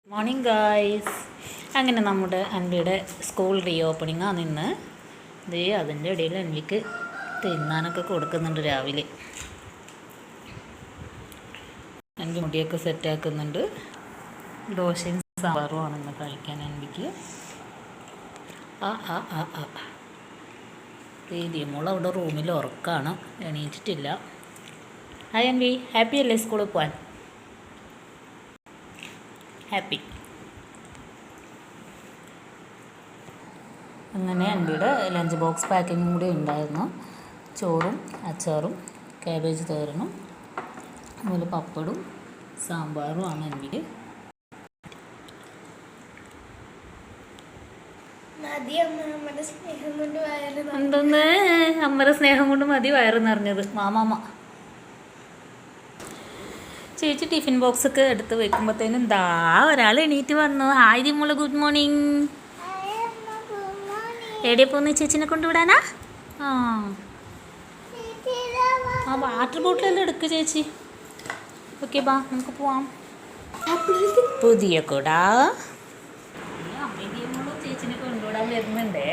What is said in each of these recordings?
Morning guys. അങ്ങനെ നമ്മുടെ അൻവിയുടെ school re opening ആണ് ഇന്ന്. അതിൻ്റെ ഇടയിൽ അൻവിക്ക് തിന്നാനൊക്കെ കൊടുക്കുന്നുണ്ട്. രാവിലെ അൻവി മുടിയൊക്കെ സെറ്റാക്കുന്നുണ്ട്. ദോശയും സാമ്പാറുമാണ് ഇന്ന് കഴിക്കാൻ അൻവിക്ക്. മോൾ അവിടെ റൂമിൽ ഉറക്കമാണ്, എണീറ്റിട്ടില്ല. ഹായ് അൻവി, ഹാപ്പി അല്ലേ സ്കൂളിൽ പോകാൻ? ഹാപ്പി. അങ്ങനെ അൻവിയുടെ ലഞ്ച് ബോക്സ് പാക്കിങ്ങും കൂടി ഉണ്ടായിരുന്നു. ചോറും അച്ചാറും കാബേജ് തോരനും അതുപോലെ പപ്പടും സാമ്പാറും ആണ് അൻവിക്ക്. എന്തൊന്ന് അമ്മയുടെ സ്നേഹം കൊണ്ട് മതി വയറ് നിറഞ്ഞത്. മാമാമ്മ ചേച്ചി ടിഫിൻ ബോക്സ് ഒക്കെ എടുത്ത് വെക്കുമ്പോഴത്തേനും എന്താ ഒരാൾ എണീറ്റ് വന്നു. ഹായ് ദിമോള്, ഗുഡ് മോർണിംഗ്. എവിടെ പോകുന്നു? ചേച്ചിനെ കൊണ്ടുവിടാനാ? ആ വാട്ടർ ബോട്ടിലെല്ലാം എടുക്ക് ചേച്ചി. ഓക്കെ ബാ, നമുക്ക് പോവാം. പുതിയ കൂടാ അമ്മയും ചേച്ചിനെ കൊണ്ടുവിടാൻ വരുന്നുണ്ടേ.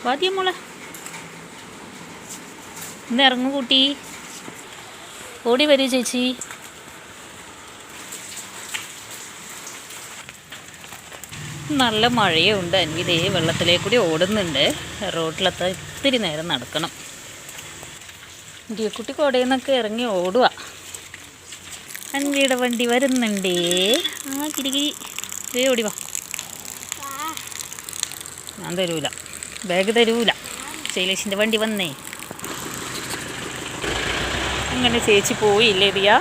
വാദ്യമോളെ ഇന്ന് ഇറങ്ങും കൂട്ടി, ഓടി വരൂ ചേച്ചി. നല്ല മഴയുണ്ട്. അൻവിതേ വെള്ളത്തിലേക്കൂടി ഓടുന്നുണ്ട്. റോഡിലെത്താൻ ഇത്തിരി നേരം നടക്കണം. കുട്ടി കോടയിൽ നിന്നൊക്കെ ഇറങ്ങി ഓടുക. അൻവിയുടെ വണ്ടി വരുന്നുണ്ടേ. കിരികിരി ഇതേ ഓടി വാ. ഞാൻ തരൂല, ബാഗ് തരൂല. ശൈലേഷിൻ്റെ വണ്ടി വന്നേ. അങ്ങനെ ചേച്ചി പോയില്ലേ ദിയ?